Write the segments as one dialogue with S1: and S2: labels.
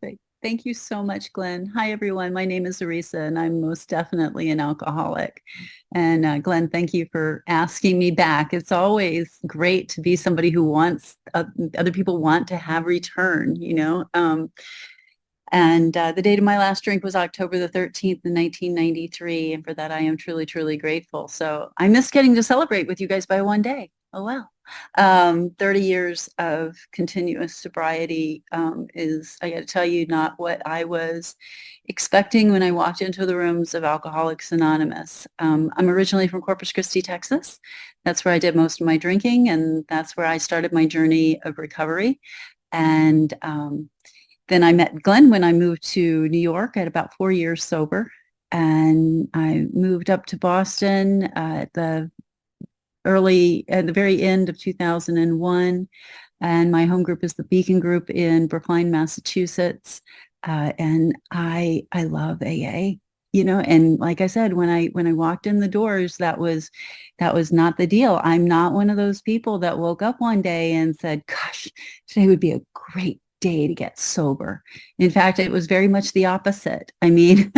S1: Great. Thank you so much, Glenn. Hi, everyone. My name is Arisa, and I'm most definitely an alcoholic. And Glenn, thank you for asking me back. It's always great to be somebody who wants other people want to have return, you know. And the date of my last drink was October the 13th in 1993. And for that, I am truly, truly grateful. So I missed getting to celebrate with you guys by one day. Oh, wow. 30 years of continuous sobriety is, I got to tell you, not what I was expecting when I walked into the rooms of Alcoholics Anonymous. I'm originally from Corpus Christi, Texas. That's where I did most of my drinking, and that's where I started my journey of recovery. And then I met Glenn when I moved to New York at about 4 years sober. And I moved up to Boston at the very end of 2001. And my home group is the Beacon Group in Brookline, Massachusetts. And I love AA, you know, and like I said, when I walked in the doors, that was not the deal. I'm not one of those people that woke up one day and said, gosh, today would be a great day to get sober. In fact, it was very much the opposite. I mean,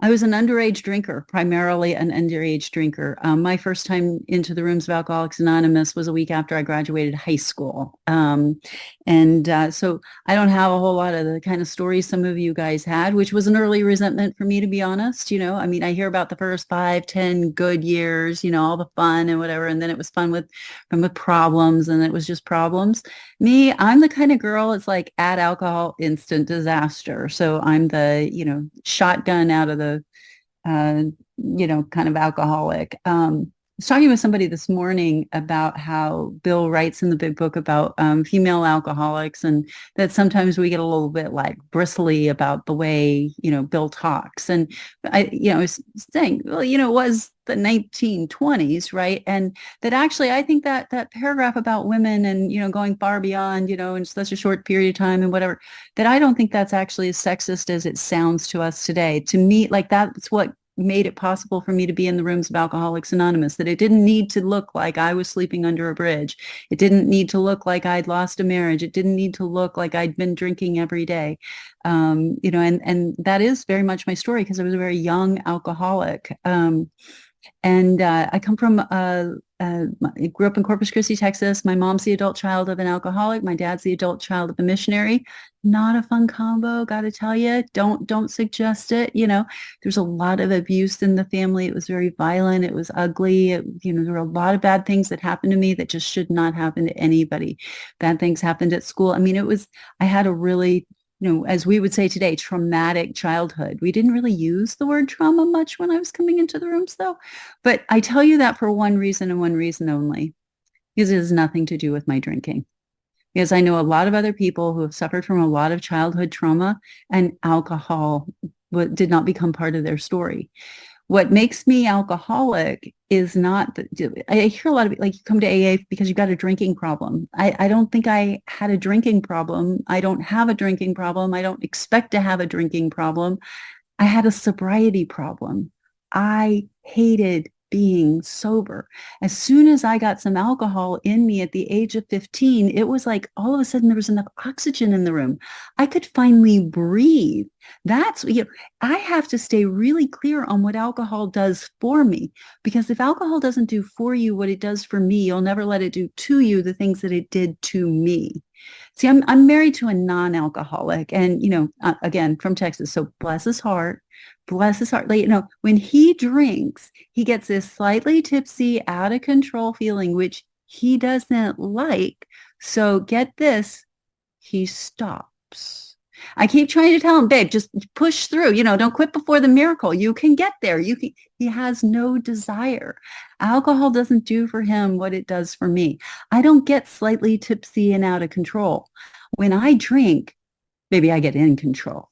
S1: I was an underage drinker, primarily an underage drinker. My first time into the rooms of Alcoholics Anonymous was a week after I graduated high school. So I don't have a whole lot of the kind of stories some of you guys had, which was an early resentment for me, to be honest. You know, I mean, I hear about the first 5, 10 good years, you know, all the fun and whatever. And then it was fun with problems, and it was just problems. Me, I'm the kind of girl, it's like add alcohol, instant disaster. So I'm the, shotgun out of the, uh, kind of alcoholic. I was talking with somebody this morning about how Bill writes in the big book about female alcoholics, and that sometimes we get a little bit like bristly about the way, Bill talks. And I was saying, well, it was the 1920s, right? And that actually, I think that that paragraph about women and, going far beyond, in such a short period of time and whatever, that I don't think that's actually as sexist as it sounds to us today. To me, like that's what made it possible for me to be in the rooms of Alcoholics Anonymous, that it didn't need to look like I was sleeping under a bridge. It didn't need to look like I'd lost a marriage. It didn't need to look like I'd been drinking every day. And that is very much my story because I was a very young alcoholic. And I come from, I grew up in Corpus Christi, Texas. My mom's the adult child of an alcoholic. My dad's the adult child of a missionary. Not a fun combo, got to tell you. Don't suggest it. There's a lot of abuse in the family. It was very violent. It was ugly. There were a lot of bad things that happened to me that just should not happen to anybody. Bad things happened at school. I mean, I had a really as we would say today, traumatic childhood. We didn't really use the word trauma much when I was coming into the rooms, though. But I tell you that for one reason and one reason only, because it has nothing to do with my drinking. Because I know a lot of other people who have suffered from a lot of childhood trauma, and alcohol did not become part of their story. What makes me alcoholic is not I hear a lot of it, like you come to AA because you've got a drinking problem. I don't think I had a drinking problem. I don't have a drinking problem. I don't expect to have a drinking problem. I had a sobriety problem. I hated being sober. As soon as I got some alcohol in me at the age of 15, it was like all of a sudden there was enough oxygen in the room. I could finally breathe. I have to stay really clear on what alcohol does for me, because if alcohol doesn't do for you what it does for me, you'll never let it do to you the things that it did to me. See, I'm married to a non-alcoholic, and again, from Texas, so bless his heart. Bless his heart. Like, when he drinks, he gets this slightly tipsy, out of control feeling, which he doesn't like. So get this, he stops. I keep trying to tell him, babe, just push through, don't quit before the miracle. You can get there. He has no desire. Alcohol doesn't do for him what it does for me. I don't get slightly tipsy and out of control. When I drink, maybe I get in control.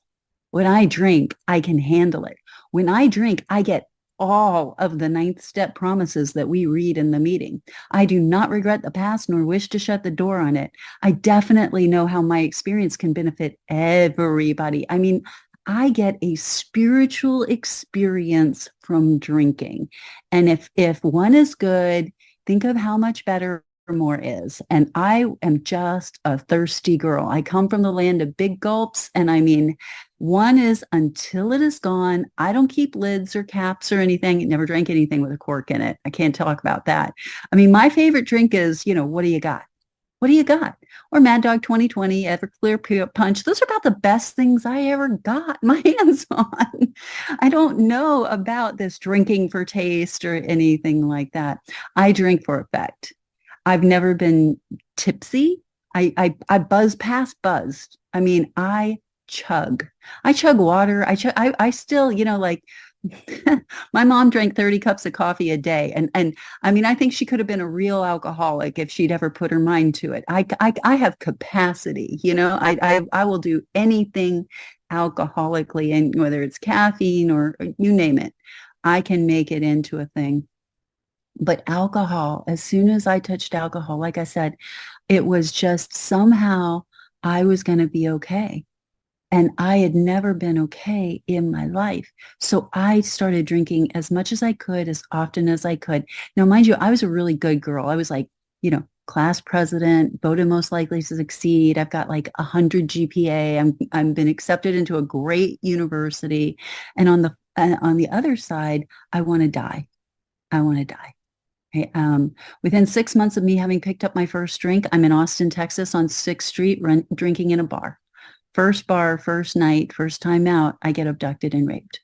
S1: When I drink, I can handle it. When I drink, I get all of the ninth step promises that we read in the meeting. I do not regret the past nor wish to shut the door on it. I definitely know how my experience can benefit everybody. I mean, I get a spiritual experience from drinking. And if one is good, think of how much better more is. And I am just a thirsty girl. I come from the land of big gulps. And I mean, one is until it is gone. I don't keep lids or caps or anything. I never drank anything with a cork in it. I can't talk about that. I mean, my favorite drink is, what do you got? What do you got? Or Mad Dog 2020, Everclear Punch. Those are about the best things I ever got my hands on. I don't know about this drinking for taste or anything like that. I drink for effect. I've never been tipsy. I buzz past buzzed. I mean, I chug. I chug water. I still, like my mom drank 30 cups of coffee a day. And I mean, I think she could have been a real alcoholic if she'd ever put her mind to it. I have capacity, I will do anything alcoholically, and whether it's caffeine or you name it, I can make it into a thing. But alcohol, as soon as I touched alcohol, like I said, it was just somehow I was going to be okay. And I had never been okay in my life. So I started drinking as much as I could, as often as I could. Now, mind you, I was a really good girl. I was like, class president, voted most likely to succeed. I've got like 100 GPA. I'm been accepted into a great university. And on the other side, I want to die. I want to die. Okay. Within 6 months of me having picked up my first drink, I'm in Austin, Texas on 6th Street, drinking in a bar. First bar, first night, first time out, I get abducted and raped.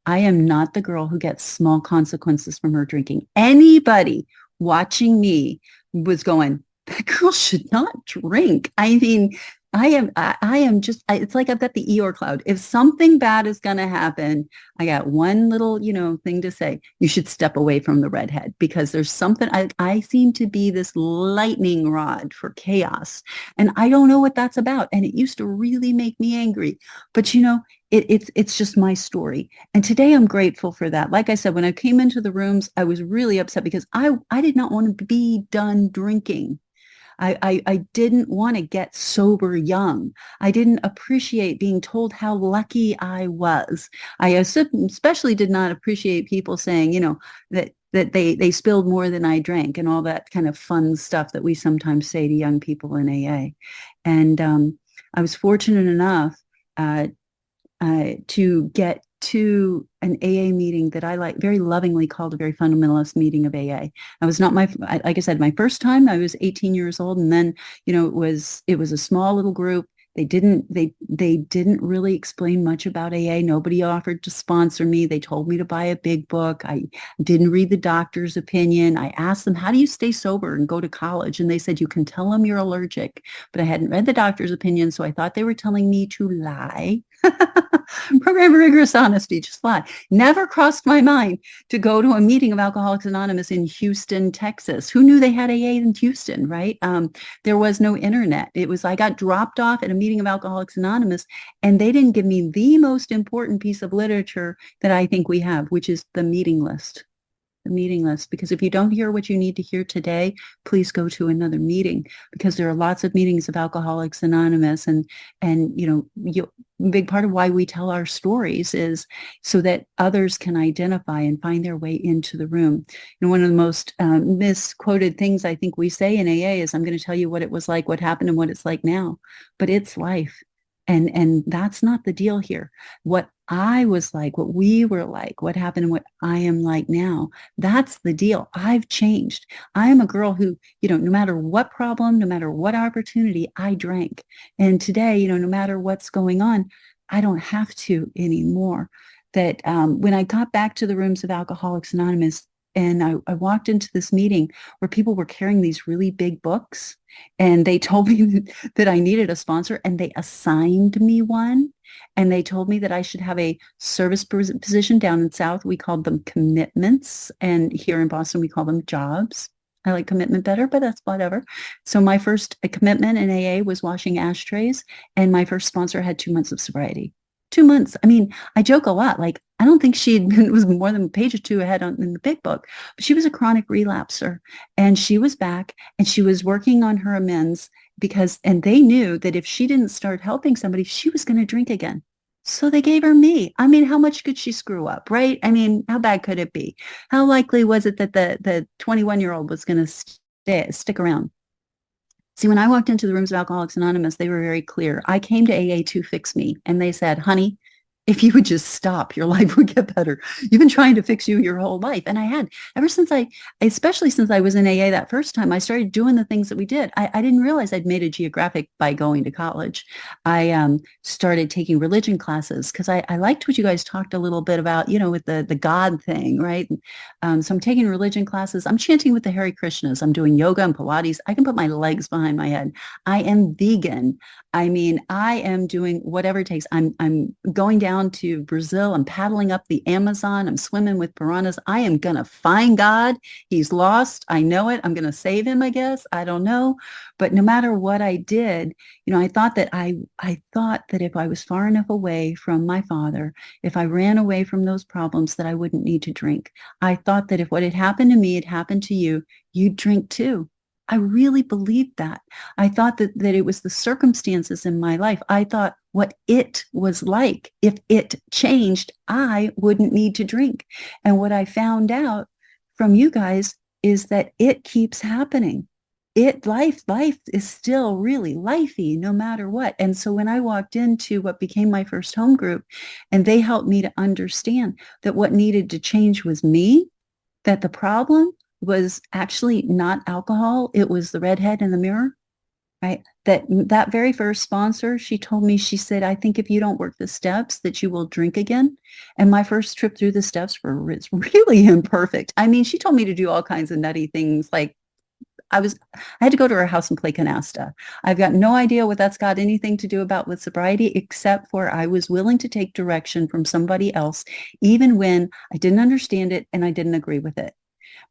S1: I am not the girl who gets small consequences from her drinking. Anybody watching me was going, that girl should not drink. I mean, I am just, it's like I've got the Eeyore cloud. If something bad is going to happen, I got one little, thing to say. You should step away from the redhead, because there's something, I seem to be this lightning rod for chaos. And I don't know what that's about. And it used to really make me angry. But, it's just my story. And today I'm grateful for that. Like I said, when I came into the rooms, I was really upset because I did not want to be done drinking. I didn't want to get sober young. I didn't appreciate being told how lucky I was. I especially did not appreciate people saying, that they spilled more than I drank, and all that kind of fun stuff that we sometimes say to young people in AA. And I was fortunate enough to get to an AA meeting that I very lovingly called a very fundamentalist meeting of AA. I was not like I said, my first time. I was 18 years old, and then it was a small little group. They didn't really explain much about AA. Nobody offered to sponsor me. They told me to buy a big book. I didn't read the doctor's opinion. I asked them, how do you stay sober and go to college? And they said, you can tell them you're allergic. But I hadn't read the doctor's opinion, so I thought they were telling me to lie. Program rigorous honesty, just lie. Never crossed my mind to go to a meeting of Alcoholics Anonymous in Houston, Texas. Who knew they had AA in Houston, right? There was no internet. I got dropped off at a meeting of Alcoholics Anonymous, and they didn't give me the most important piece of literature that I think we have, which is the meeting list. The meeting list, because if you don't hear what you need to hear today, please go to another meeting, because there are lots of meetings of Alcoholics Anonymous, and big part of why we tell our stories is so that others can identify and find their way into the room. One of the most misquoted things I think we say in AA is, I'm going to tell you what it was like, what happened, and what it's like now. But it's life. And that's not the deal here. What I was like, what we were like, what happened, and what I am like now, that's the deal. I've changed. I am a girl who, no matter what problem, no matter what opportunity, I drank. And today, no matter what's going on, I don't have to anymore. That when I got back to the rooms of Alcoholics Anonymous, and I walked into this meeting where people were carrying these really big books, and they told me that I needed a sponsor, and they assigned me one. And they told me that I should have a service position. Down in South, we called them commitments. And here in Boston, we call them jobs. I like commitment better, but that's whatever. So my first commitment in AA was washing ashtrays. And my first sponsor had 2 months of sobriety. 2 months. I mean, I joke a lot. Like, I don't think it was more than a page or two ahead in the big book, but she was a chronic relapser, and she was back, and she was working on her amends and they knew that if she didn't start helping somebody, she was going to drink again. So they gave her me. I mean, how much could she screw up, right? I mean, how bad could it be? How likely was it that the 21-year-old was going to stick around. See, when I walked into the rooms of Alcoholics Anonymous, they were very clear. I came to AA to fix me. And they said, honey, if you would just stop, your life would get better. You've been trying to fix you your whole life. And I had, ever since especially since I was in AA that first time, I started doing the things that we did. I didn't realize I'd made a geographic by going to college. I started taking religion classes because I liked what you guys talked a little bit about, with the God thing, right? So I'm taking religion classes. I'm chanting with the Hare Krishnas. I'm doing yoga and Pilates. I can put my legs behind my head. I am vegan. I mean, I am doing whatever it takes. I'm going down to Brazil. I'm paddling up the Amazon. I'm swimming with piranhas. I am going to find God. He's lost. I know it. I'm going to save him, I guess. I don't know. But no matter what I did, I thought that I thought that if I was far enough away from my father, if I ran away from those problems, that I wouldn't need to drink. I thought that if what had happened to me had happened to you, you'd drink too. I really believed that. I thought that it was the circumstances in my life. I thought what it was like, if it changed, I wouldn't need to drink. And what I found out from you guys is that it keeps happening. Life is still really lifey no matter what. And so when I walked into what became my first home group, and they helped me to understand that what needed to change was me, that the problem was actually not alcohol. It was the redhead in the mirror, right? That very first sponsor, she told me, she said, I think if you don't work the steps that you will drink again. And my first trip through the steps was really imperfect. I mean, she told me to do all kinds of nutty things. Like I had to go to her house and play canasta. I've got no idea what that's got anything to do about with sobriety, except for I was willing to take direction from somebody else, even when I didn't understand it and I didn't agree with it.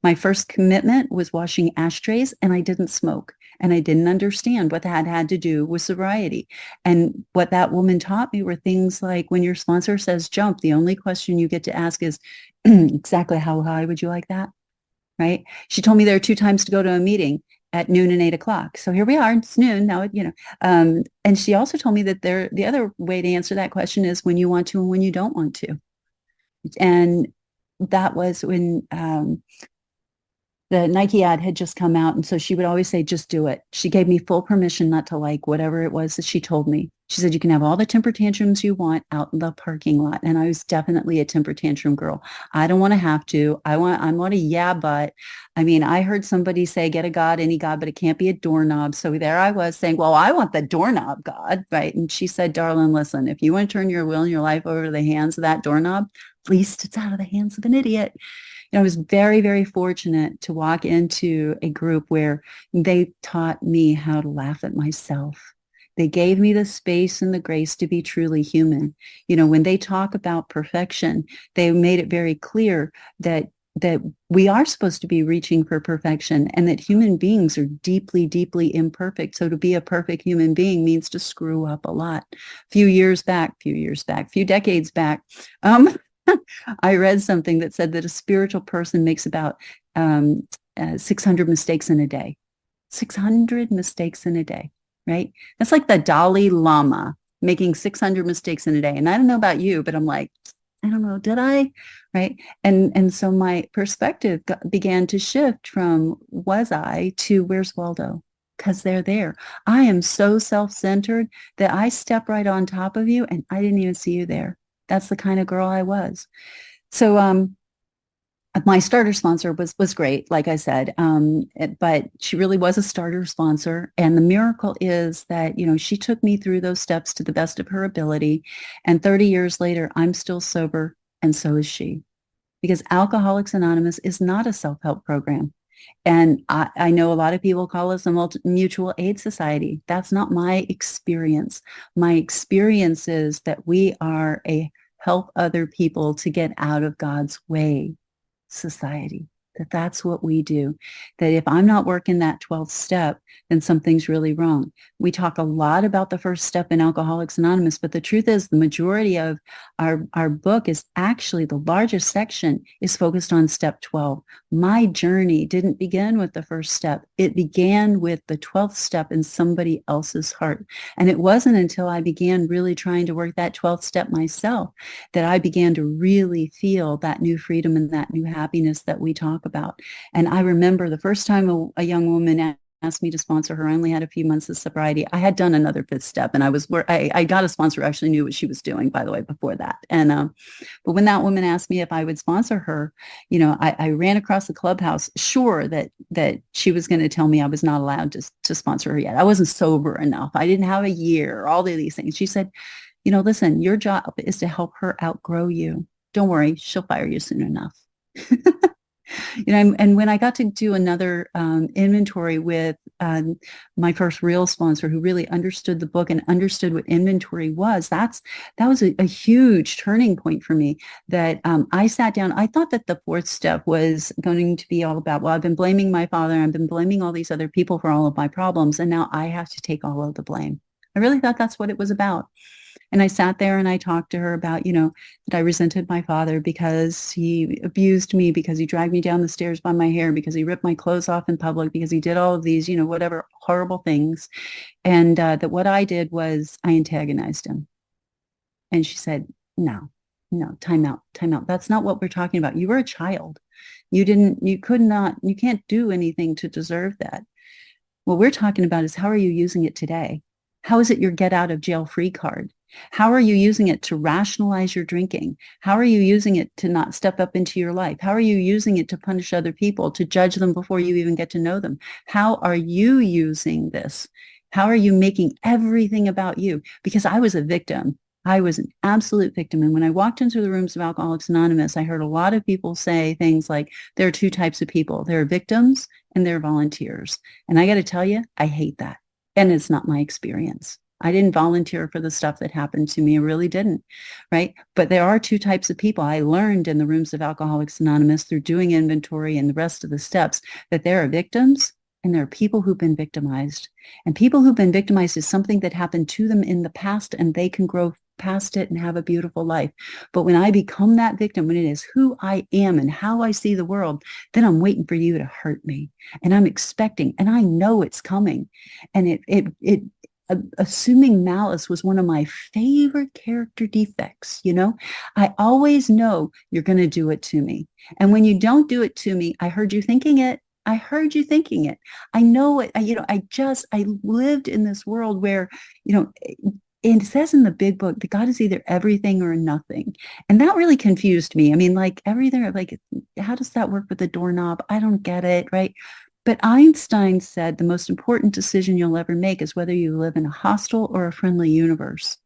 S1: My first commitment was washing ashtrays, and I didn't smoke, and I didn't understand what that had to do with sobriety. And what that woman taught me were things like, when your sponsor says jump, the only question you get to ask is, exactly how high would you like that? Right? She told me there are 2 times to go to a meeting, at noon and 8 o'clock. So here we are, it's noon now, and she also told me that the other way to answer that question is when you want to and when you don't want to. And that was when the Nike ad had just come out. And so she would always say, just do it. She gave me full permission not to like whatever it was that she told me. She said, you can have all the temper tantrums you want out in the parking lot. And I was definitely a temper tantrum girl. I don't want to have to. I want to, yeah, but I mean, I heard somebody say, get a God, any God, but it can't be a doorknob. So there I was saying, well, I want the doorknob God, right? And she said, darling, listen, if you want to turn your will and your life over to the hands of that doorknob, at least it's out of the hands of an idiot. I was very, very fortunate to walk into a group where they taught me how to laugh at myself. They gave me the space and the grace to be truly human. When they talk about perfection, they made it very clear that we are supposed to be reaching for perfection, and that human beings are deeply, deeply imperfect. So to be a perfect human being means to screw up a lot. Few decades back, I read something that said that a spiritual person makes about 600 mistakes in a day. 600 mistakes in a day, right? That's like the Dalai Lama making 600 mistakes in a day. And I don't know about you, but I'm like, I don't know, did I? Right? And so my perspective began to shift from was I to where's Waldo? Because they're there. I am so self-centered that I step right on top of you and I didn't even see you there. That's the kind of girl I was. So my starter sponsor was great, like I said, but she really was a starter sponsor. And the miracle is that, she took me through those steps to the best of her ability. And 30 years later, I'm still sober, and so is she. Because Alcoholics Anonymous is not a self-help program. And I know a lot of people call us a mutual aid society. That's not my experience. My experience is that we are a help other people to get out of God's way society. That's what we do. That if I'm not working that 12th step, then something's really wrong. We talk a lot about the first step in Alcoholics Anonymous, but the truth is the majority of our book is actually, the largest section is focused on step 12. My journey didn't begin with the first step. It began with the 12th step in somebody else's heart. And it wasn't until I began really trying to work that 12th step myself that I began to really feel that new freedom and that new happiness that we talk about. And I remember the first time a young woman asked me to sponsor her. I only had a few months of sobriety. I had done another fifth step, and I got a sponsor who actually knew what she was doing, by the way, before that. And but when that woman asked me if I would sponsor her, I ran across the clubhouse, sure that she was going to tell me I was not allowed to sponsor her yet. I wasn't sober enough. I didn't have a year, all of these things. She said, listen, your job is to help her outgrow you. Don't worry, she'll fire you soon enough. And when I got to do another inventory with my first real sponsor who really understood the book and understood what inventory was, that was a huge turning point for me, that I sat down. I thought that the fourth step was going to be all about, well, I've been blaming my father. I've been blaming all these other people for all of my problems. And now I have to take all of the blame. I really thought that's what it was about. And I sat there and I talked to her about, that I resented my father because he abused me, because he dragged me down the stairs by my hair, because he ripped my clothes off in public, because he did all of these, whatever horrible things. And that what I did was I antagonized him. And she said, no, time out. That's not what we're talking about. You were a child. You can't do anything to deserve that. What we're talking about is, how are you using it today? How is it your get out of jail free card? How are you using it to rationalize your drinking? How are you using it to not step up into your life? How are you using it to punish other people, to judge them before you even get to know them? How are you using this? How are you making everything about you? Because I was a victim. I was an absolute victim. And when I walked into the rooms of Alcoholics Anonymous, I heard a lot of people say things like, there are two types of people. There are victims and there are volunteers. And I got to tell you, I hate that. And it's not my experience. I didn't volunteer for the stuff that happened to me. I really didn't, right? But there are two types of people. I learned in the rooms of Alcoholics Anonymous through doing inventory and the rest of the steps that there are victims and there are people who've been victimized. And people who've been victimized is something that happened to them in the past, and they can grow past it and have a beautiful life. But when I become that victim, when it is who I am and how I see the world, then I'm waiting for you to hurt me. And I'm expecting, and I know it's coming. And assuming malice was one of my favorite character defects. I always know you're going to do it to me. And when you don't do it to me, I heard you thinking it. I heard you thinking it. I know it. I lived in this world where, it says in the big book that God is either everything or nothing. And that really confused me. I mean, like everything, like, how does that work with the doorknob? I don't get it, right? But Einstein said the most important decision you'll ever make is whether you live in a hostile or a friendly universe.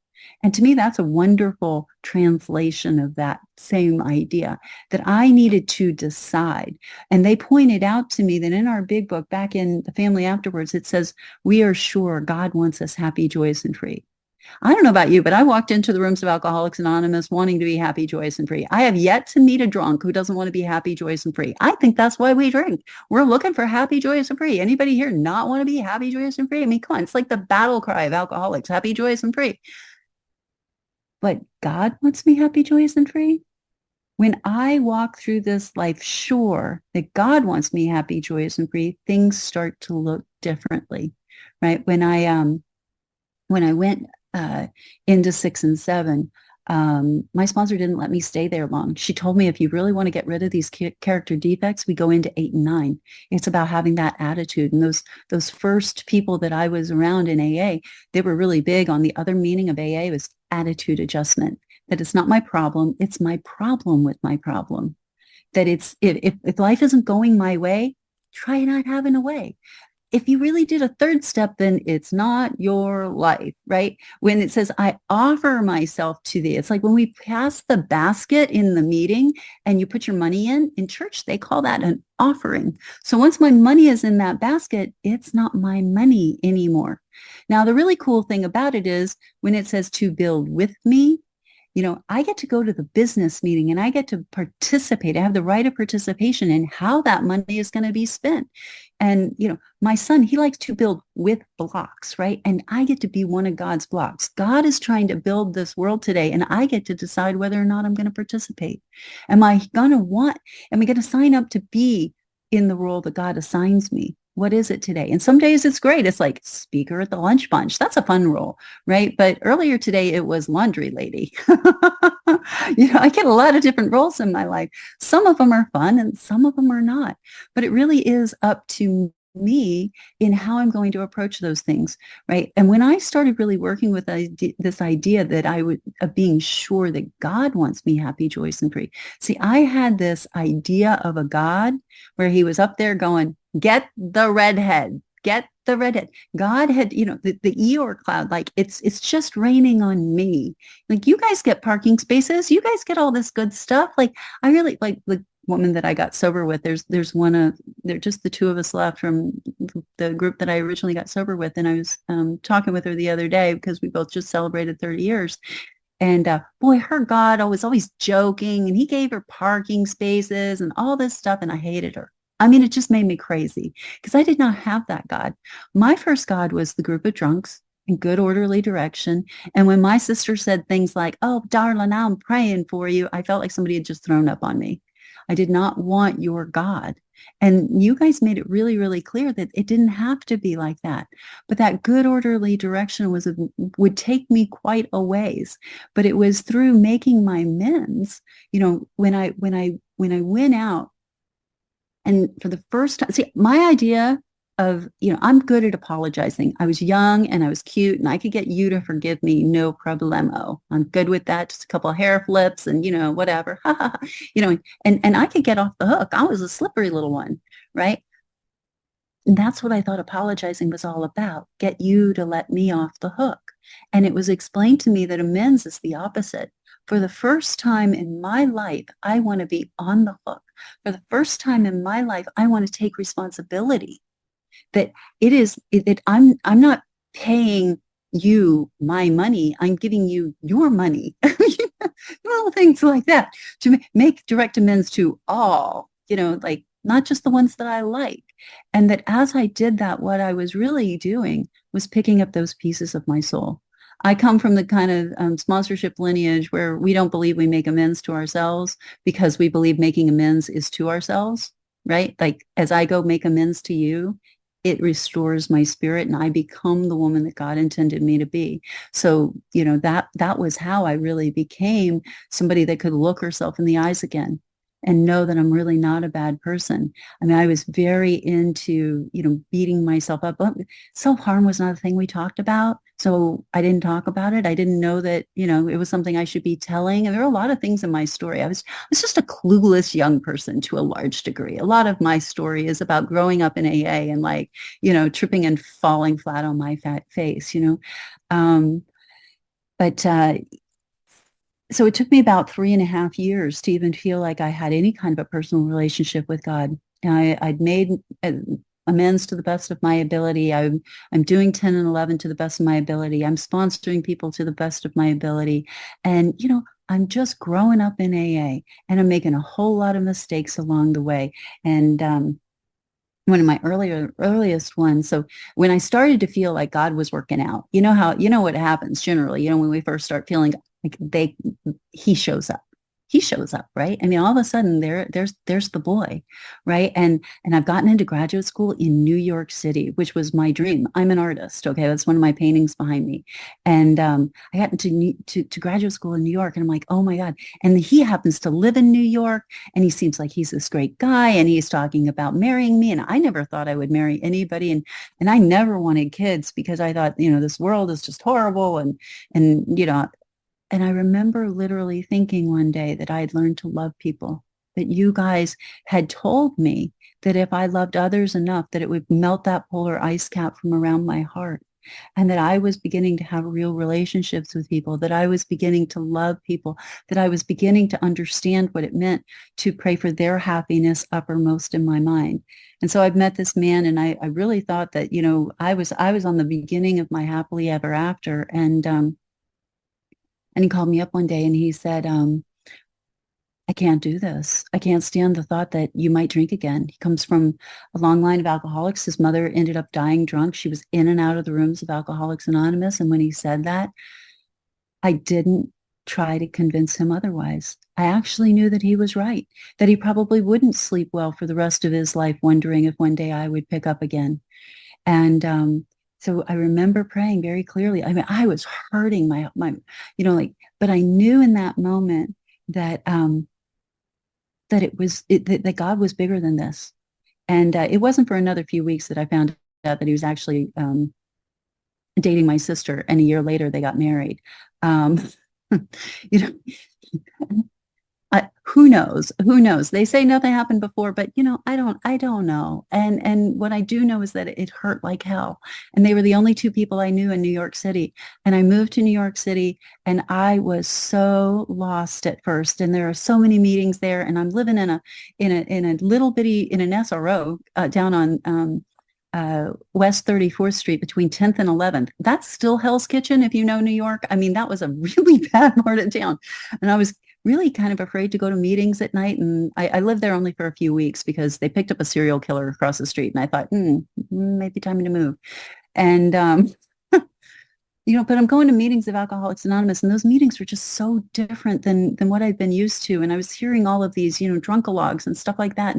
S1: And to me, that's a wonderful translation of that same idea, that I needed to decide. And they pointed out to me that in our big book, back in The Family Afterwards, it says, we are sure God wants us happy, joyous, and free. I don't know about you, but I walked into the rooms of Alcoholics Anonymous wanting to be happy, joyous, and free. I have yet to meet a drunk who doesn't want to be happy, joyous, and free. I think that's why we drink. We're looking for happy, joyous, and free. Anybody here not want to be happy, joyous, and free? I mean, come on, it's like the battle cry of alcoholics, happy, joyous, and free. But God wants me happy, joyous, and free. When I walk through this life sure that God wants me happy, joyous, and free, things start to look differently, right? When I went into 6 and 7, my sponsor didn't let me stay there long. She told me, if you really want to get rid of these character defects, we go into 8 and 9. It's about having that attitude. And those first people that I was around in AA, they were really big on the other meaning of AA was attitude adjustment. That it's not my problem. It's my problem with my problem. That it's, if life isn't going my way, try not having a way. If you really did a third step, then it's not your life, right? When it says, I offer myself to thee, it's like when we pass the basket in the meeting and you put your money in church, they call that an offering. So once my money is in that basket, it's not my money anymore. Now, the really cool thing about it is when it says to build with me, I get to go to the business meeting and I get to participate. I have the right of participation in how that money is going to be spent. And, my son, he likes to build with blocks, right? And I get to be one of God's blocks. God is trying to build this world today, and I get to decide whether or not I'm going to participate. Am I going to sign up to be in the role that God assigns me? What is it today? And some days it's great. It's like speaker at the lunch bunch. That's a fun role, right? But earlier today it was laundry lady. I get a lot of different roles in my life. Some of them are fun and some of them are not. But it really is up to me in how I'm going to approach those things, right? And when I started really working with this idea that I would of being sure that God wants me happy, joyous, and free. See, I had this idea of a God where he was up there going, get the redhead, get the redhead. God had, the Eeyore cloud, like it's just raining on me. Like you guys get parking spaces, you guys get all this good stuff. Like I really like the woman that I got sober with. There's one of they're just the two of us left from the group that I originally got sober with, and I was talking with her the other day because we both just celebrated 30 years. And boy, her God was always joking, and he gave her parking spaces and all this stuff, and I hated her. I mean, it just made me crazy because I did not have that God. My first God was the group of drunks in good orderly direction. And when my sister said things like, oh, darling, now I'm praying for you, I felt like somebody had just thrown up on me. I did not want your God. And you guys made it really, really clear that it didn't have to be like that. But that good orderly direction would take me quite a ways. But it was through making my amends, when I went out and for the first time, see, my idea of, I'm good at apologizing. I was young and I was cute and I could get you to forgive me, no problemo. I'm good with that. Just a couple of hair flips and, whatever, and I could get off the hook. I was a slippery little one, right? And that's what I thought apologizing was all about, get you to let me off the hook. And it was explained to me that amends is the opposite. For the first time in my life, I want to be on the hook. For the first time in my life, I want to take responsibility. That I'm not paying you my money. I'm giving you your money. Little things like that to make direct amends to all, like not just the ones that I like. And that as I did that, what I was really doing was picking up those pieces of my soul. I come from the kind of sponsorship lineage where we don't believe we make amends to ourselves because we believe making amends is to ourselves, right? Like as I go make amends to you, it restores my spirit and I become the woman that God intended me to be. So, that was how I really became somebody that could look herself in the eyes again and know that I'm really not a bad person. I mean, I was very into, beating myself up. Self-harm was not a thing we talked about. So I didn't talk about it. I didn't know that, it was something I should be telling. And there are a lot of things in my story. I was just a clueless young person to a large degree. A lot of my story is about growing up in AA and tripping and falling flat on my fat face, but so it took me about 3.5 years to even feel like I had any kind of a personal relationship with God. I'd made amends to the best of my ability. I'm doing 10 and 11 to the best of my ability. I'm sponsoring people to the best of my ability. And, I'm just growing up in AA and I'm making a whole lot of mistakes along the way. And one of my earliest ones. So when I started to feel like God was working out, what happens generally, when we first start feeling like he shows up. He shows up, right? I mean, all of a sudden there's the boy, right? And I've gotten into graduate school in New York City, which was my dream. I'm an artist, okay? That's one of my paintings behind me. And I got into to graduate school in New York, and I'm like, oh my God. And he happens to live in New York, and he seems like he's this great guy, and he's talking about marrying me. And I never thought I would marry anybody, and I never wanted kids because I thought, this world is just horrible, and and I remember literally thinking one day that I had learned to love people, that you guys had told me that if I loved others enough, that it would melt that polar ice cap from around my heart, and that I was beginning to have real relationships with people, that I was beginning to love people, that I was beginning to understand what it meant to pray for their happiness uppermost in my mind. And so I've met this man, and I really thought that, I was on the beginning of my happily ever after. And he called me up one day and he said, I can't do this. I can't stand the thought that you might drink again. He comes from a long line of alcoholics. His mother ended up dying drunk. She was in and out of the rooms of Alcoholics Anonymous. And when he said that, I didn't try to convince him otherwise. I actually knew that he was right, that he probably wouldn't sleep well for the rest of his life, wondering if one day I would pick up again. And so I remember praying very clearly. I mean, I was hurting like, but I knew in that moment that that God was bigger than this. And it wasn't for another few weeks that I found out that he was actually dating my sister, and a year later they got married. Um, you know, who knows? Who knows? They say nothing happened before, but I don't know. And what I do know is that it hurt like hell. And they were the only two people I knew in New York City. And I moved to New York City, and I was so lost at first. And there are so many meetings there, and I'm living in a little bitty in an SRO down on West 34th Street between 10th and 11th. That's still Hell's Kitchen if you know New York. I mean, that was a really bad part of town. And I was really kind of afraid to go to meetings at night. And I lived there only for a few weeks because they picked up a serial killer across the street. And I thought, maybe time to move. And but I'm going to meetings of Alcoholics Anonymous, and those meetings were just so different than what I'd been used to. And I was hearing all of these, drunkalogs and stuff like that.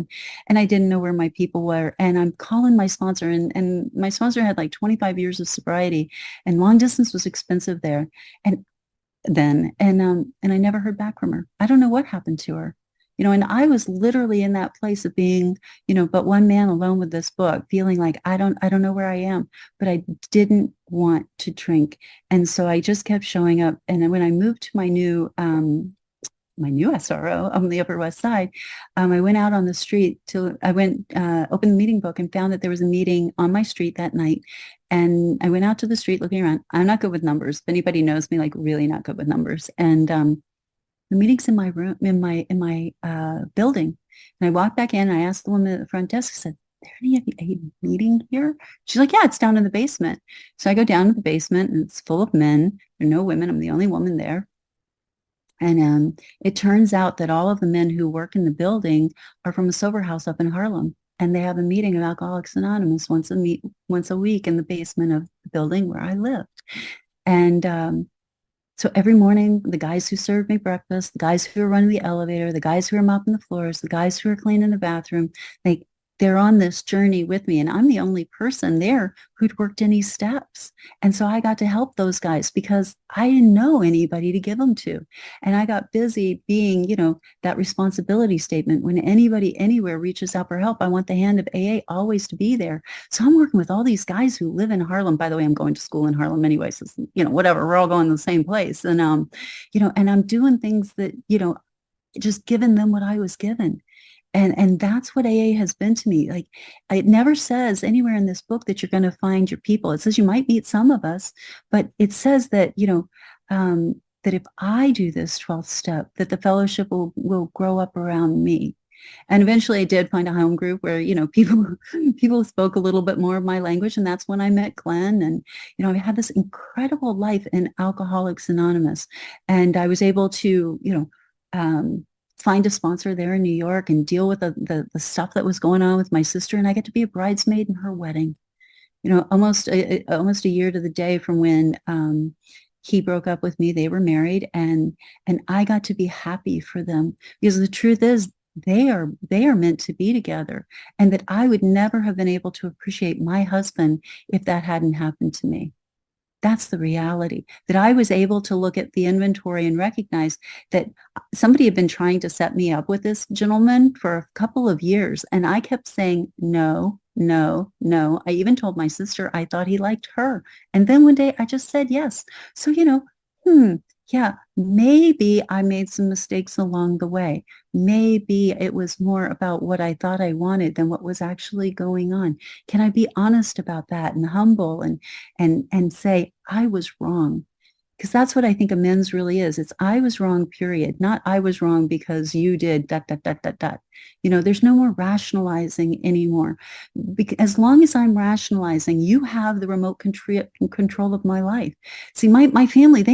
S1: And I didn't know where my people were. And I'm calling my sponsor, and my sponsor had like 25 years of sobriety, and long distance was expensive there. And I never heard back from her. I don't know what happened to her. And I was literally in that place of being, but one man alone with this book, feeling like I don't know where I am, but I didn't want to drink. And so I just kept showing up. And then when I moved to my new SRO on the Upper West Side, I went out on the street opened the meeting book and found that there was a meeting on my street that night. And I went out to the street looking around. I'm not good with numbers. If anybody knows me, like really not good with numbers. And the meeting's in my room, in my building. And I walked back in and I asked the woman at the front desk, I said, there any meeting here? She's like, yeah, it's down in the basement. So I go down to the basement, and it's full of men. There are no women. I'm the only woman there. And it turns out that all of the men who work in the building are from a sober house up in Harlem. And they have a meeting of Alcoholics Anonymous once a week in the basement of the building where I lived. And so every morning, the guys who serve me breakfast, the guys who are running the elevator, the guys who are mopping the floors, the guys who are cleaning the bathroom, they're on this journey with me. And I'm the only person there who'd worked any steps. And so I got to help those guys because I didn't know anybody to give them to. And I got busy being, that responsibility statement. When anybody anywhere reaches out for help, I want the hand of AA always to be there. So I'm working with all these guys who live in Harlem. By the way, I'm going to school in Harlem anyway. So, whatever, we're all going to the same place. And, and I'm doing things that, just giving them what I was given. And that's what AA has been to me. Like, it never says anywhere in this book that you're going to find your people. It says you might meet some of us, but it says that, that if I do this 12th step, that the fellowship will grow up around me. And eventually I did find a home group where, people spoke a little bit more of my language. And that's when I met Glenn. And, I had this incredible life in Alcoholics Anonymous. And I was able to, find a sponsor there in New York and deal with the stuff that was going on with my sister. And I get to be a bridesmaid in her wedding, almost a year to the day from when he broke up with me. They were married, and I got to be happy for them, because the truth is they are meant to be together, and that I would never have been able to appreciate my husband if that hadn't happened to me. That's the reality, that I was able to look at the inventory and recognize that somebody had been trying to set me up with this gentleman for a couple of years. And I kept saying, no, no, no. I even told my sister I thought he liked her. And then one day I just said yes. So, yeah, maybe I made some mistakes along the way. Maybe it was more about what I thought I wanted than what was actually going on. Can I be honest about that and humble and say I was wrong? Because that's what I think amends really is. It's I was wrong, period. Not I was wrong because you did dot, dot, dot, dot, dot. There's no more rationalizing anymore. Because as long as I'm rationalizing, you have the remote control of my life. See, my family,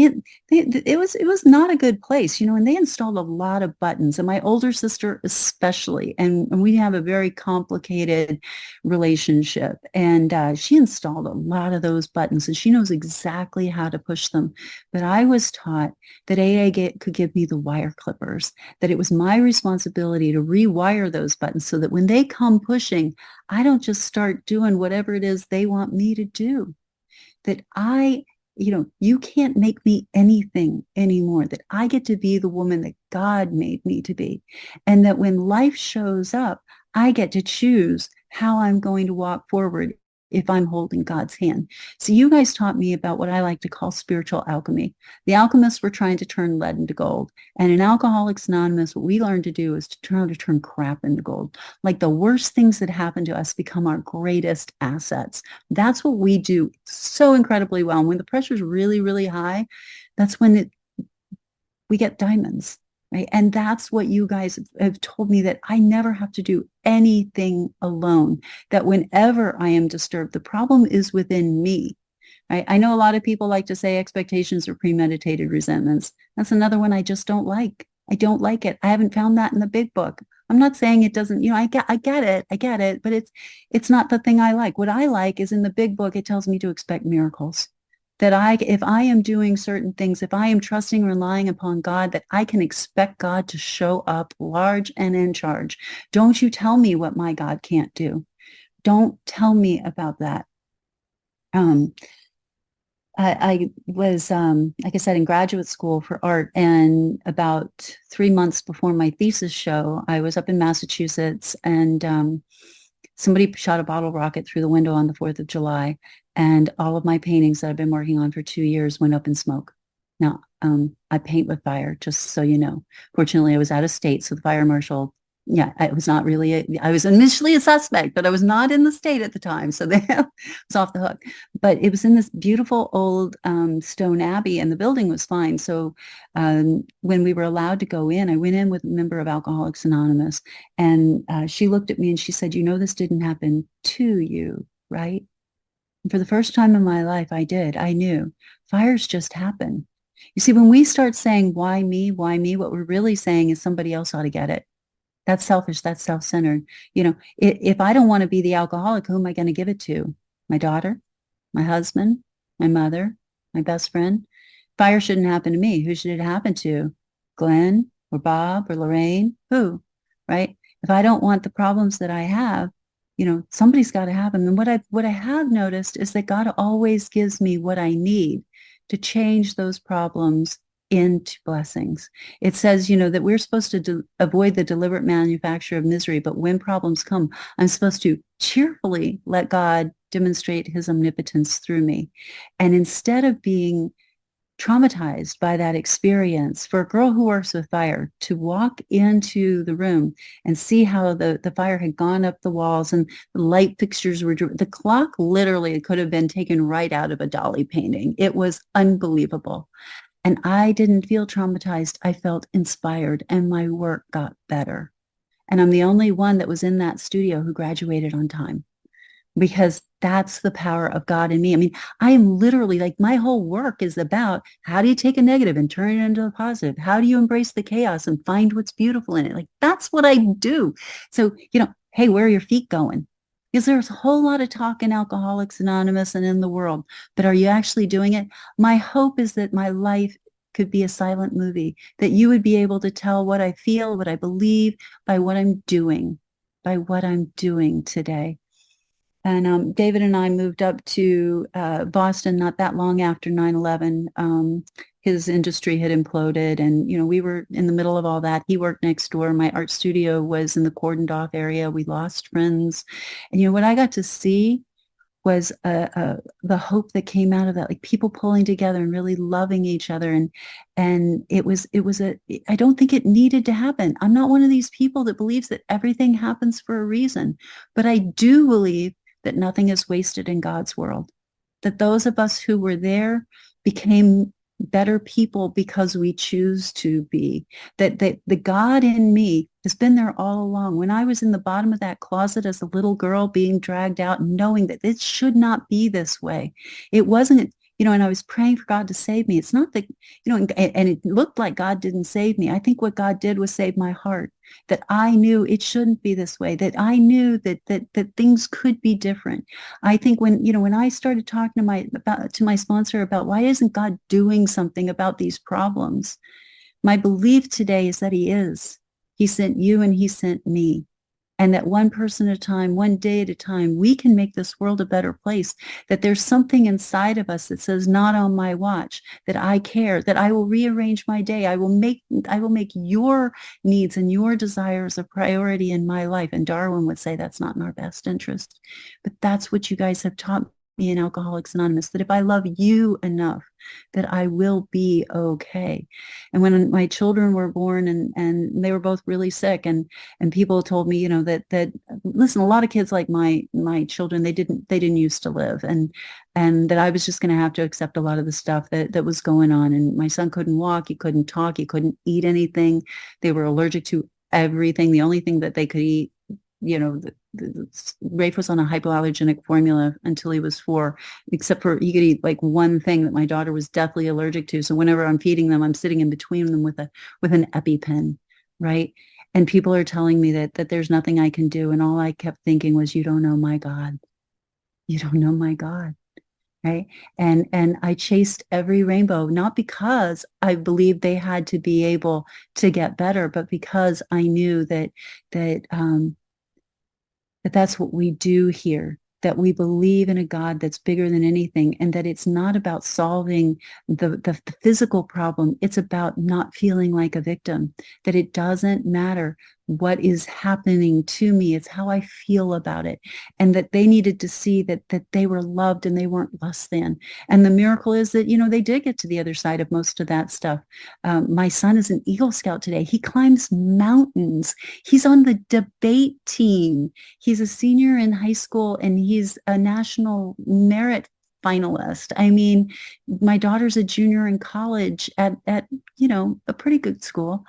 S1: it was not a good place, and they installed a lot of buttons, and my older sister especially, and we have a very complicated relationship, and she installed a lot of those buttons, and she knows exactly how to push them. But I was taught that could give me the wire clippers, that it was my responsibility to rewire those buttons so that when they come pushing, I don't just start doing whatever it is they want me to do. That you can't make me anything anymore, that I get to be the woman that God made me to be. And that when life shows up, I get to choose how I'm going to walk forward if I'm holding God's hand. So you guys taught me about what I like to call spiritual alchemy. The alchemists were trying to turn lead into gold. And in Alcoholics Anonymous, what we learned to do is to turn crap into gold. Like the worst things that happen to us become our greatest assets. That's what we do so incredibly well. And when the pressure is really, really high, that's when we get diamonds. Right. And that's what you guys have told me, that I never have to do anything alone, that whenever I am disturbed, the problem is within me. Right. I know a lot of people like to say expectations are premeditated resentments. That's another one I just don't like. I don't like it. I haven't found that in the big book. I'm not saying it doesn't, I get it, but it's not the thing I like. What I like is in the big book, it tells me to expect miracles. That if I am doing certain things, if I am trusting, relying upon God, that I can expect God to show up large and in charge. Don't you tell me what my God can't do. Don't tell me about that. I was, like I said, in graduate school for art, and about 3 months before my thesis show, I was up in Massachusetts, and somebody shot a bottle rocket through the window on the 4th of July, and all of my paintings that I've been working on for 2 years went up in smoke. Now, I paint with fire, just so you know. Fortunately, I was out of state, so the fire marshal, I was not really, I was initially a suspect, but I was not in the state at the time, so they was off the hook. But it was in this beautiful old stone abbey, and the building was fine. So when we were allowed to go in, I went in with a member of Alcoholics Anonymous, and she looked at me and she said, this didn't happen to you, right? And for the first time in my life, I did. I knew fires just happen. You see, when we start saying, why me, what we're really saying is somebody else ought to get it. That's selfish. That's self-centered. If I don't want to be the alcoholic, who am I going to give it to? My daughter, my husband, my mother, my best friend. Fire shouldn't happen to me. Who should it happen to? Glenn or Bob or Lorraine? Who? Right? If I don't want the problems that I have, somebody's got to have them. And what I have noticed is that God always gives me what I need to change those problems into blessings. It says, that we're supposed to avoid the deliberate manufacture of misery, but when problems come, I'm supposed to cheerfully let God demonstrate his omnipotence through me. And instead of being traumatized by that experience, for a girl who works with fire to walk into the room and see how the fire had gone up the walls and the light fixtures the clock literally could have been taken right out of a Dali painting. It was unbelievable. And I didn't feel traumatized. I felt inspired, and my work got better. And I'm the only one that was in that studio who graduated on time, because that's the power of God in me. I mean, I am literally, like, my whole work is about how do you take a negative and turn it into a positive? How do you embrace the chaos and find what's beautiful in it? Like, that's what I do. So, hey, where are your feet going? Because there's a whole lot of talk in Alcoholics Anonymous and in the world, but are you actually doing it? My hope is that my life could be a silent movie, that you would be able to tell what I feel, what I believe by what I'm doing today. And David and I moved up to Boston not that long after 9/11. His industry had imploded, and, we were in the middle of all that. He worked next door. My art studio was in the cordoned off area. We lost friends. And, what I got to see was the hope that came out of that, like people pulling together and really loving each other. And I don't think it needed to happen. I'm not one of these people that believes that everything happens for a reason, but I do believe that nothing is wasted in God's world, that those of us who were there became better people because we choose to be, that the God in me has been there all along. When I was in the bottom of that closet as a little girl being dragged out and knowing that it should not be this way, it wasn't and I was praying for God to save me. It's not that, and it looked like God didn't save me. I think what God did was save my heart, that I knew it shouldn't be this way, that I knew that things could be different. I think when I started talking to my sponsor about why isn't God doing something about these problems, my belief today is that he is. He sent you and he sent me. And that one person at a time, one day at a time, we can make this world a better place. That there's something inside of us that says, not on my watch, that I care, that I will rearrange my day. I will make your needs and your desires a priority in my life. And Darwin would say that's not in our best interest. But that's what you guys have taught me in Alcoholics Anonymous, that if I love you enough, that I will be okay. And when my children were born and they were both really sick, and people told me, that listen, a lot of kids like my children, they didn't used to live, and that I was just going to have to accept a lot of the stuff that was going on. And my son couldn't walk, he couldn't talk, he couldn't eat anything. They were allergic to everything. The only thing that they could eat, Rafe was on a hypoallergenic formula until he was 4, except for he could eat like one thing that my daughter was deathly allergic to. So whenever I'm feeding them, I'm sitting in between them with an EpiPen, right? And people are telling me that there's nothing I can do. And all I kept thinking was, you don't know my God. You don't know my God. Right. And I chased every rainbow, not because I believed they had to be able to get better, but because I knew that that's what we do here, that we believe in a God that's bigger than anything, and that it's not about solving the physical problem. It's about not feeling like a victim, that it doesn't matter what is happening to me. It's how I feel about it. And that they needed to see that they were loved and they weren't less than. And the miracle is that, they did get to the other side of most of that stuff. My son is an Eagle Scout today. He climbs mountains. He's on the debate team. He's a senior in high school and he's a national merit finalist. I mean, my daughter's a junior in college at a pretty good school.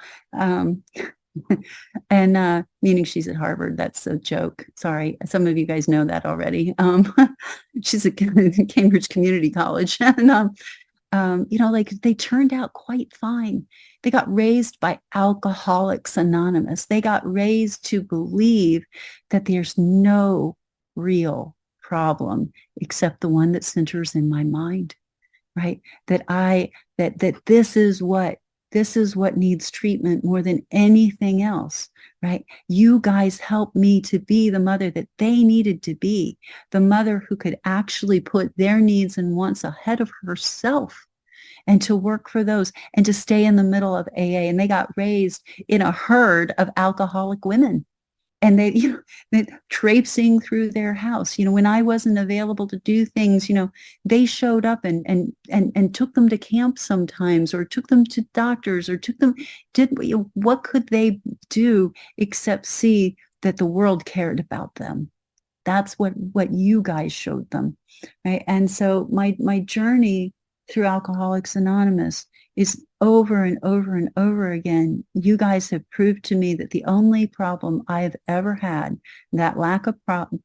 S1: And meaning she's at Harvard. That's a joke. Sorry. Some of you guys know that already. She's at Cambridge Community College. And, like they turned out quite fine. They got raised by Alcoholics Anonymous. They got raised to believe that there's no real problem except the one that centers in my mind, right? That this is what needs treatment more than anything else, right? You guys helped me to be the mother that they needed to be, the mother who could actually put their needs and wants ahead of herself and to work for those and to stay in the middle of AA. And they got raised in a herd of alcoholic women. And they traipsing through their house. When I wasn't available to do things, they showed up and took them to camp sometimes, or took them to doctors, or what could they do except see that the world cared about them? That's what you guys showed them, right? And so my journey through Alcoholics Anonymous is over and over and over again. You guys have proved to me that the only problem I have ever had, that lack of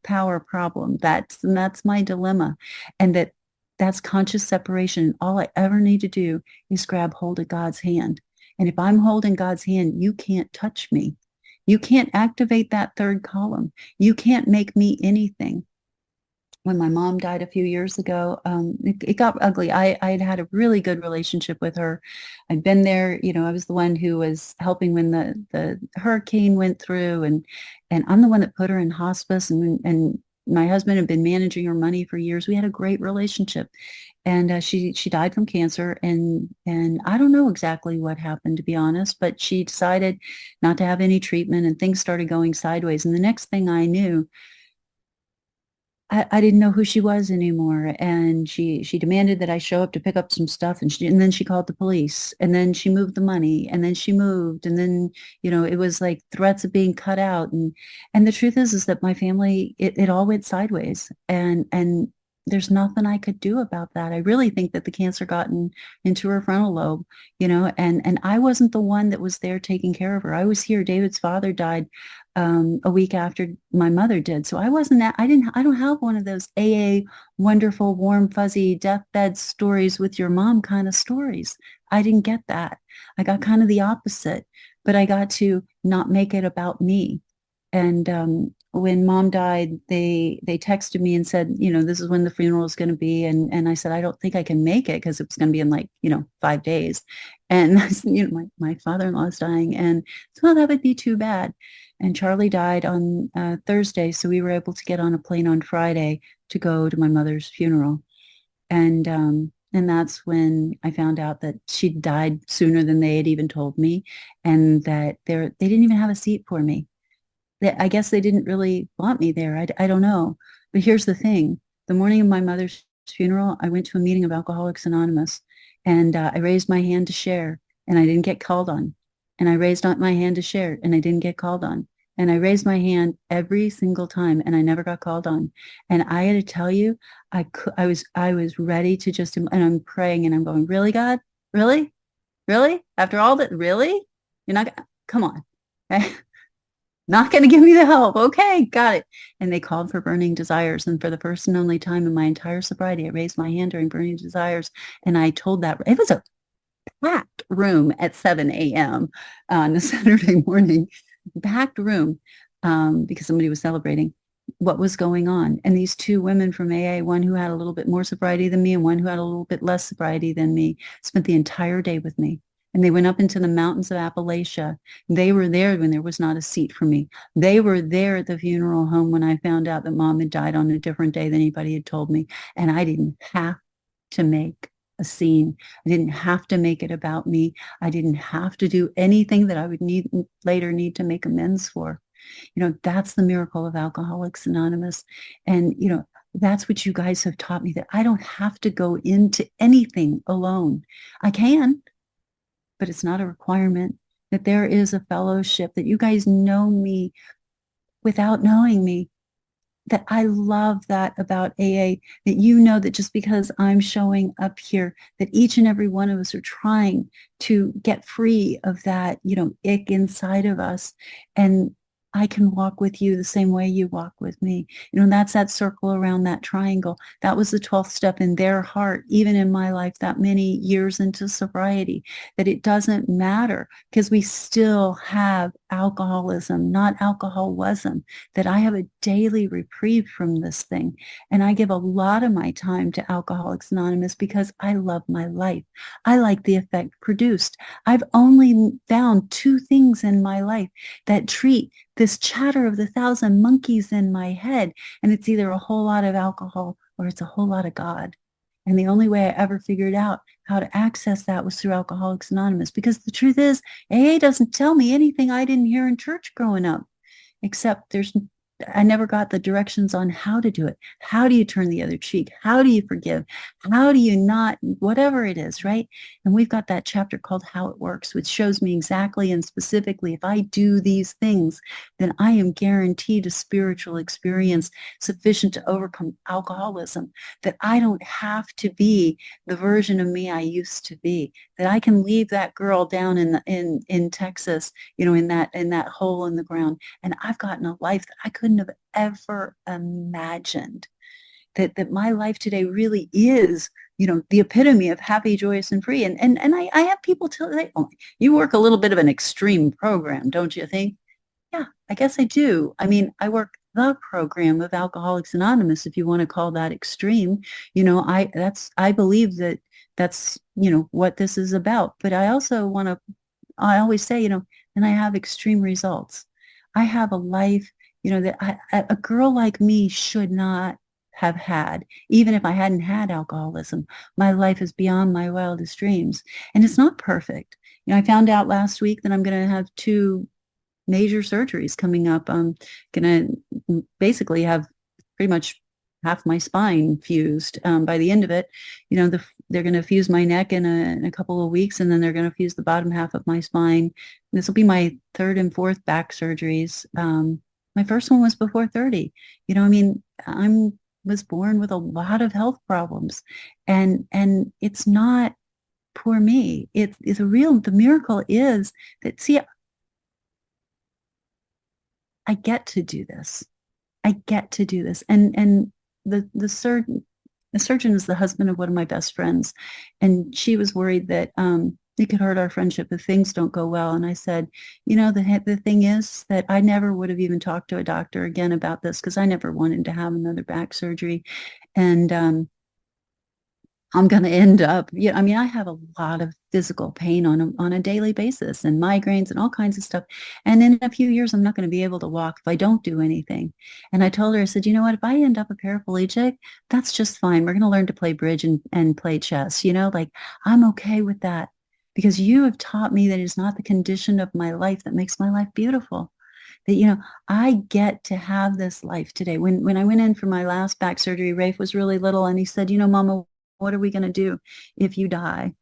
S1: power problem, that's my dilemma, and that's conscious separation. All I ever need to do is grab hold of God's hand. And if I'm holding God's hand, you can't touch me. You can't activate that third column. You can't make me anything. When my mom died a few years ago, it got ugly. I had a really good relationship with her. I'd been there, I was the one who was helping when the hurricane went through, and I'm the one that put her in hospice, and my husband had been managing her money for years. We had a great relationship, and she died from cancer, and I don't know exactly what happened, to be honest, but she decided not to have any treatment, and things started going sideways. And the next thing I knew, I didn't know who she was anymore. And she demanded that I show up to pick up some stuff. And then she called the police, and then she moved the money, and then she moved. And then, it was like threats of being cut out. And the truth is that my family, it all went sideways. And there's nothing I could do about that. I really think that the cancer into her frontal lobe, and I wasn't the one that was there taking care of her. I was here. David's father died a week after my mother did. So I wasn't that, I don't have one of those AA wonderful, warm, fuzzy deathbed stories with your mom kind of stories. I didn't get that. I got kind of the opposite, but I got to not make it about me. And when mom died, they texted me and said, this is when the funeral is going to be. And I said, I don't think I can make it because it was going to be in like, 5 days. And I said, my father-in-law is dying. And so, well, that would be too bad. And Charlie died on Thursday. So we were able to get on a plane on Friday to go to my mother's funeral. And that's when I found out that she died sooner than they had even told me, and that they didn't even have a seat for me. I guess they didn't really want me there. I don't know. But here's the thing. The morning of my mother's funeral, I went to a meeting of Alcoholics Anonymous, and I raised my hand to share, and I didn't get called on. And I raised my hand to share, and I didn't get called on. And I raised my hand every single time, and I never got called on. And I had to tell you, I was ready to just, and I'm praying, and I'm going, really, God? Really? Really? After all that, really? You're not, come on. Not going to give me the help. Okay, got it. And they called for burning desires. And for the first and only time in my entire sobriety, I raised my hand during burning desires. And I told that it was a packed room at 7 a.m. on a Saturday morning, packed room, because somebody was celebrating what was going on. And these two women from AA, one who had a little bit more sobriety than me and one who had a little bit less sobriety than me, spent the entire day with me. And they went up into the mountains of Appalachia. They were there when there was not a seat for me. They were there at the funeral home when I found out that mom had died on a different day than anybody had told me. And I didn't have to make a scene. I didn't have to make it about me. I didn't have to do anything that I would later need to make amends for. That's the miracle of Alcoholics Anonymous. And, that's what you guys have taught me, that I don't have to go into anything alone. I can, but it's not a requirement, that there is a fellowship, that you guys know me without knowing me, that I love that about AA, that that just because I'm showing up here, that each and every one of us are trying to get free of that, ick inside of us. And I can walk with you the same way you walk with me. That's that circle around that triangle. That was the 12th step in their heart, even in my life, that many years into sobriety, that it doesn't matter because we still have alcoholism, not alcoholism, that I have a daily reprieve from this thing. And I give a lot of my time to Alcoholics Anonymous because I love my life. I like the effect produced. I've only found two things in my life that treat this chatter of the thousand monkeys in my head. And it's either a whole lot of alcohol or it's a whole lot of God. And the only way I ever figured out how to access that was through Alcoholics Anonymous. Because the truth is, AA doesn't tell me anything I didn't hear in church growing up, except I never got the directions on how to do it. How do you turn the other cheek? How do you forgive? How do you not, whatever it is, right? And we've got that chapter called How It Works, which shows me exactly and specifically, if I do these things, then I am guaranteed a spiritual experience sufficient to overcome alcoholism, that I don't have to be the version of me I used to be, that I can leave that girl down in Texas, in that hole in the ground. And I've gotten a life that I couldn't have ever imagined, that my life today really is, the epitome of happy, joyous, and free. And I have people tell me, oh, you work a little bit of an extreme program, don't you think? Yeah, I guess I do. I mean, I work the program of Alcoholics Anonymous, if you want to call that extreme. I believe that that's, what this is about. But I also I always say, and I have extreme results. I have a life, that a girl like me should not have had, even if I hadn't had alcoholism. My life is beyond my wildest dreams. And it's not perfect. I found out last week that I'm going to have 2 major surgeries coming up. I'm going to basically have pretty much half my spine fused by the end of it. They're going to fuse my neck in a couple of weeks, and then they're going to fuse the bottom half of my spine. This will be my 3rd and 4th back surgeries. My first one was before 30. I'm was born with a lot of health problems, and it's not poor me. It's the miracle is that, see, I get to do this. I get to do this. And the surgeon is the husband of one of my best friends, and she was worried that it could hurt our friendship if things don't go well. And I said, the thing is that I never would have even talked to a doctor again about this because I never wanted to have another back surgery. And I'm going to end up, I mean, I have a lot of physical pain on a daily basis and migraines and all kinds of stuff. And in a few years, I'm not going to be able to walk if I don't do anything. And I told her, I said, you know what, if I end up a paraplegic, that's just fine. We're going to learn to play bridge and play chess, like I'm okay with that because you have taught me that it's not the condition of my life that makes my life beautiful. That, I get to have this life today. When I went in for my last back surgery, Rafe was really little and he said, Mama, what are we going to do if you die?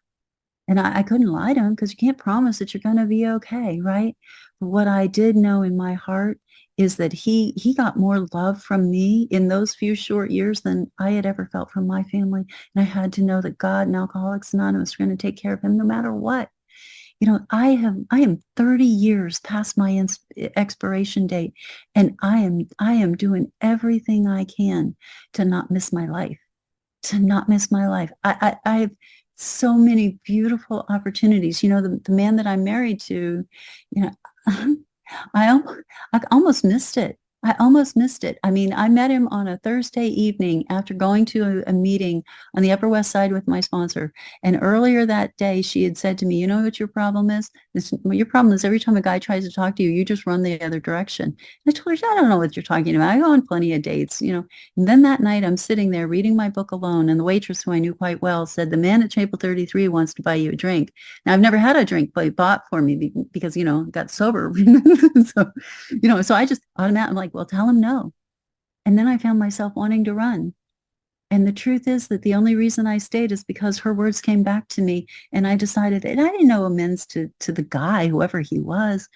S1: And I couldn't lie to him because you can't promise that you're going to be okay, right? But what I did know in my heart is that he got more love from me in those few short years than I had ever felt from my family. And I had to know that God and Alcoholics Anonymous were going to take care of him no matter what. I am 30 years past my expiration date, and I am doing everything I can to not miss my life. To not miss my life. I have so many beautiful opportunities. The man that I'm married to, you know, I, I almost missed it. I almost missed it. I mean, I met him on a Thursday evening after going to a meeting on the Upper West Side with my sponsor. And earlier that day, she had said to me, you know what your problem is? Your problem is every time a guy tries to talk to you, you just run the other direction. And I told her, I don't know what you're talking about. I go on plenty of dates, And then that night, I'm sitting there reading my book alone. And the waitress, who I knew quite well, said, the man at table 33 wants to buy you a drink. Now, I've never had a drink bought for me because, got sober. So I just automatically, like, well, tell him no. And then I found myself wanting to run. And the truth is that the only reason I stayed is because her words came back to me. And I decided, and I didn't know amends to the guy, whoever he was,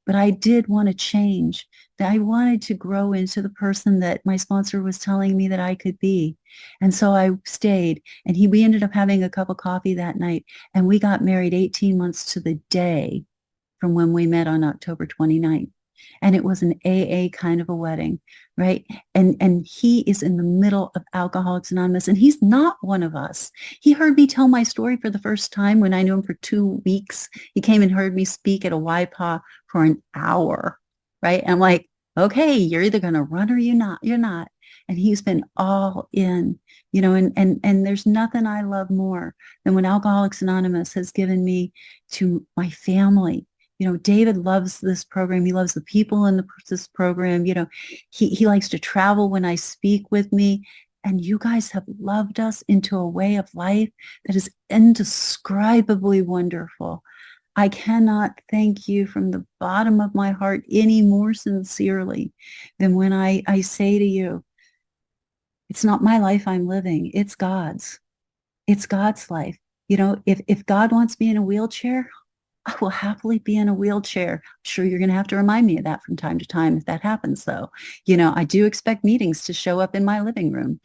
S1: but I did want to change. That I wanted to grow into the person that my sponsor was telling me that I could be. And so I stayed. And we ended up having a cup of coffee that night. And we got married 18 months to the day from when we met on October 29th. And it was an AA kind of a wedding, right? And he is in the middle of Alcoholics Anonymous, and he's not one of us. He heard me tell my story for the first time when I knew him for 2 weeks. He came and heard me speak at a YPA for an hour, right? And I'm like, okay, you're either going to run or you're not. And he's been all in, and there's nothing I love more than when Alcoholics Anonymous has given me to my family. David loves this program. He loves the people in this program. He likes to travel when I speak with me. And you guys have loved us into a way of life that is indescribably wonderful. I cannot thank you from the bottom of my heart any more sincerely than when I say to you, it's not my life I'm living. It's God's. It's God's life. If God wants me in a wheelchair, I will happily be in a wheelchair. I'm sure you're going to have to remind me of that from time to time if that happens, though. I do expect meetings to show up in my living room.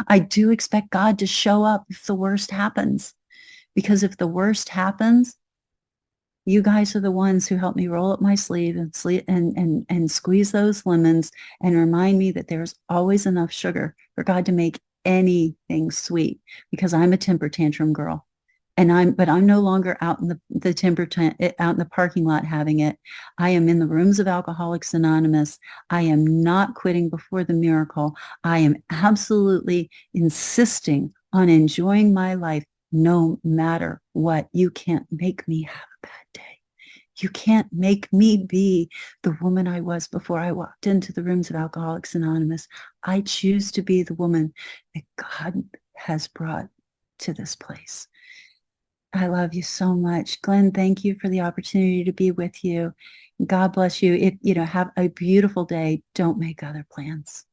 S1: I do expect God to show up if the worst happens. Because if the worst happens, you guys are the ones who help me roll up my sleeve and squeeze those lemons and remind me that there's always enough sugar for God to make anything sweet, because I'm a temper tantrum girl. But I'm no longer out in out in the parking lot having it. I am in the rooms of Alcoholics Anonymous. I am not quitting before the miracle. I am absolutely insisting on enjoying my life no matter what. You can't make me have a bad day. You can't make me be the woman I was before I walked into the rooms of Alcoholics Anonymous. I choose to be the woman that God has brought to this place. I love you so much. Glenn, thank you for the opportunity to be with you. God bless you. Have a beautiful day. Don't make other plans.